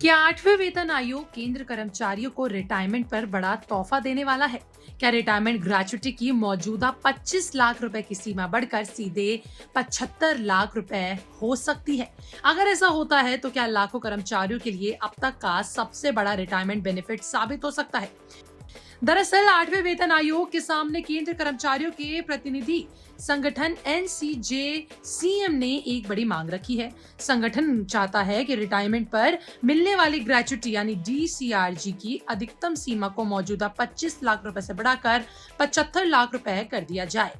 क्या आठवें वेतन आयोग केंद्र कर्मचारियों को रिटायरमेंट पर बड़ा तोहफा देने वाला है? क्या रिटायरमेंट ग्रेच्युटी की मौजूदा 25 लाख रुपए की सीमा बढ़कर सीधे 75 लाख रुपए हो सकती है? अगर ऐसा होता है तो क्या लाखों कर्मचारियों के लिए अब तक का सबसे बड़ा रिटायरमेंट बेनिफिट साबित हो सकता है? दरअसल आठवें वेतन आयोग के सामने केंद्र कर्मचारियों के प्रतिनिधि संगठन NCJCM ने एक बड़ी मांग रखी है। संगठन चाहता है कि रिटायरमेंट पर मिलने वाली ग्रेच्युटी यानी DCRG की अधिकतम सीमा को मौजूदा 25 लाख रुपए से बढ़ाकर 75 लाख रुपए कर दिया जाए।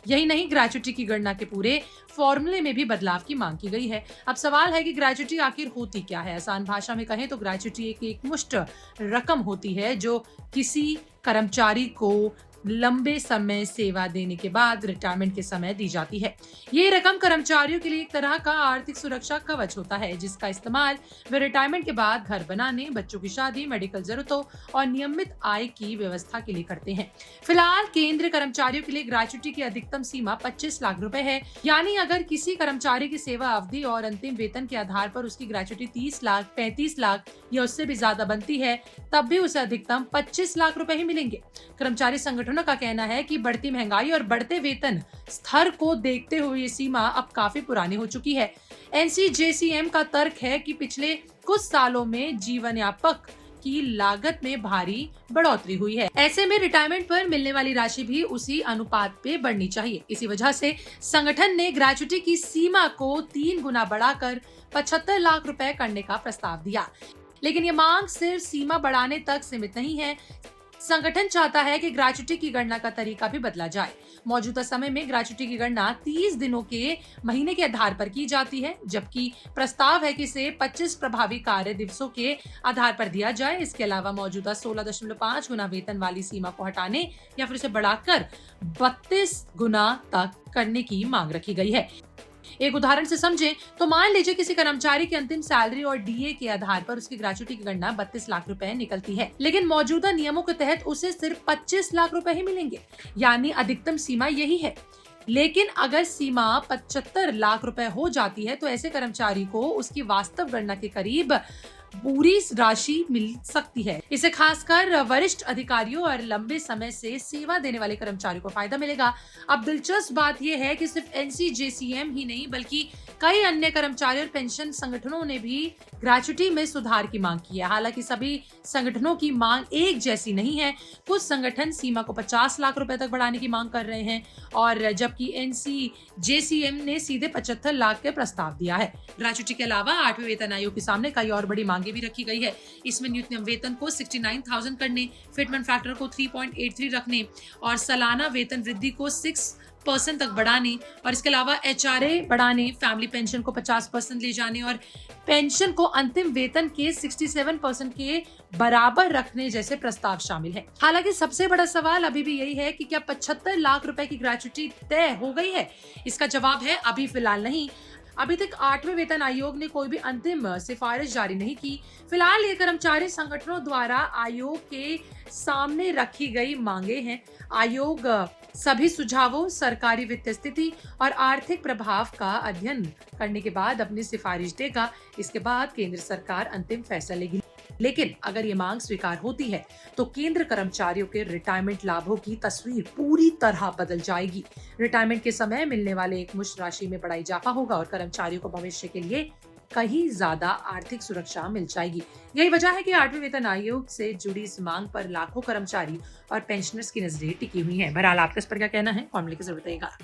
यही नहीं, ग्रेच्युटी की गणना के पूरे फॉर्मूले में भी बदलाव की मांग की गई है। अब सवाल है कि ग्रेच्युटी आखिर होती क्या है? आसान भाषा में कहें तो ग्रेच्युटी एक मुश्त रकम होती है जो किसी कर्मचारी को लंबे समय सेवा देने के बाद रिटायरमेंट के समय दी जाती है। ये रकम कर्मचारियों के लिए एक तरह का आर्थिक सुरक्षा कवच होता है जिसका इस्तेमाल वे रिटायरमेंट के बाद घर बनाने, बच्चों की शादी, मेडिकल जरूरतों और नियमित आय की व्यवस्था के लिए करते हैं। फिलहाल केंद्र कर्मचारियों के लिए ग्रेच्युटी की अधिकतम सीमा 25 लाख रुपए है। यानी अगर किसी कर्मचारी की सेवा अवधि और अंतिम वेतन के आधार पर उसकी ग्रेच्युटी 30 लाख, 35 लाख या उससे भी ज्यादा बनती है, तब भी उसे अधिकतम 25 लाख रुपए ही मिलेंगे। कर्मचारी संगठनों का कहना है कि बढ़ती महंगाई और बढ़ते वेतन स्तर को देखते हुए ये सीमा अब काफी पुरानी हो चुकी है। NCJCM का तर्क है कि पिछले कुछ सालों में जीवन यापक की लागत में भारी बढ़ोतरी हुई है। ऐसे में रिटायरमेंट पर मिलने वाली राशि भी उसी अनुपात पे बढ़नी चाहिए। इसी वजह से संगठन ने ग्रेच्युटी की सीमा को 3 गुना बढ़ाकर 75 लाख रुपए करने का प्रस्ताव दिया। लेकिन ये मांग सिर्फ सीमा बढ़ाने तक सीमित नहीं है। संगठन चाहता है कि ग्रेच्युटी की गणना का तरीका भी बदला जाए। मौजूदा समय में ग्रेच्युटी की गणना 30 दिनों के महीने के आधार पर की जाती है, जबकि प्रस्ताव है कि इसे 25 प्रभावी कार्य दिवसों के आधार पर दिया जाए। इसके अलावा मौजूदा 16.5 गुना वेतन वाली सीमा को हटाने या फिर उसे बढ़ाकर 32 गुना तक करने की मांग रखी गई है। एक उदाहरण से समझें तो मान लीजिए किसी कर्मचारी की अंतिम सैलरी और DA के आधार पर उसकी ग्रेच्युटी की गणना 32 लाख रुपए निकलती है, लेकिन मौजूदा नियमों के तहत उसे सिर्फ 25 लाख रुपए ही मिलेंगे। यानी अधिकतम सीमा यही है। लेकिन अगर सीमा 75 लाख रुपए हो जाती है तो ऐसे कर्मचारी को उसकी वास्तव गणना के करीब पूरी राशि मिल सकती है। इसे खासकर वरिष्ठ अधिकारियों और लंबे समय से सेवा देने वाले कर्मचारियों को फायदा मिलेगा। अब दिलचस्प बात यह है कि सिर्फ NCJCM ही नहीं बल्कि कई अन्य कर्मचारी और पेंशन संगठनों ने भी ग्रेच्युटी में सुधार की मांग की है। हालांकि सभी संगठनों की मांग एक जैसी नहीं है। कुछ संगठन सीमा को 50 लाख रुपए तक बढ़ाने की मांग कर रहे हैं और जबकि NCJCM ने सीधे 75 लाख के प्रस्ताव दिया है। ग्रेच्युटी के अलावा आठवें वेतन आयोग के सामने कई और बड़ी मांगे भी रखी गई है। इसमें न्यूनतम वेतन को 69,000 करने, फिटमेंट फैक्टर को 3.83 रखने और सालाना वेतन वृद्धि को 6% तक बढ़ाने और इसके अलावा HRA बढ़ाने, फैमिली पेंशन को 50% ले जाने और पेंशन को अंतिम वेतन के 67% के बराबर रखने जैसे प्रस्ताव शामिल है। हालांकि सबसे बड़ा सवाल अभी भी यही है कि क्या 75 लाख रुपए की ग्रेच्युटी तय हो गई है? इसका जवाब है अभी फिलहाल नहीं। अभी तक आठवें वेतन आयोग ने कोई भी अंतिम सिफारिश जारी नहीं की। फिलहाल ये कर्मचारी संगठनों द्वारा आयोग के सामने रखी गई मांगे हैं। आयोग सभी सुझावों, सरकारी वित्तीय स्थिति और आर्थिक प्रभाव का अध्ययन करने के बाद अपनी सिफारिश देगा। इसके बाद केंद्र सरकार अंतिम फैसला लेगी। लेकिन अगर ये मांग स्वीकार होती है तो केंद्र कर्मचारियों के रिटायरमेंट लाभों की तस्वीर पूरी तरह बदल जाएगी। रिटायरमेंट के समय मिलने वाले एक मुश्त राशि में बड़ा इजाफा होगा और कर्मचारियों को भविष्य के लिए कहीं ज्यादा आर्थिक सुरक्षा मिल जाएगी। यही वजह है कि आठवें वेतन आयोग से जुड़ी इस मांग पर लाखों कर्मचारी और पेंशनर्स की नजरें टिकी हुई हैं। बहरहाल आपका इस पर क्या कहना है? कमेंट लिखकर जरूर बताइएगा।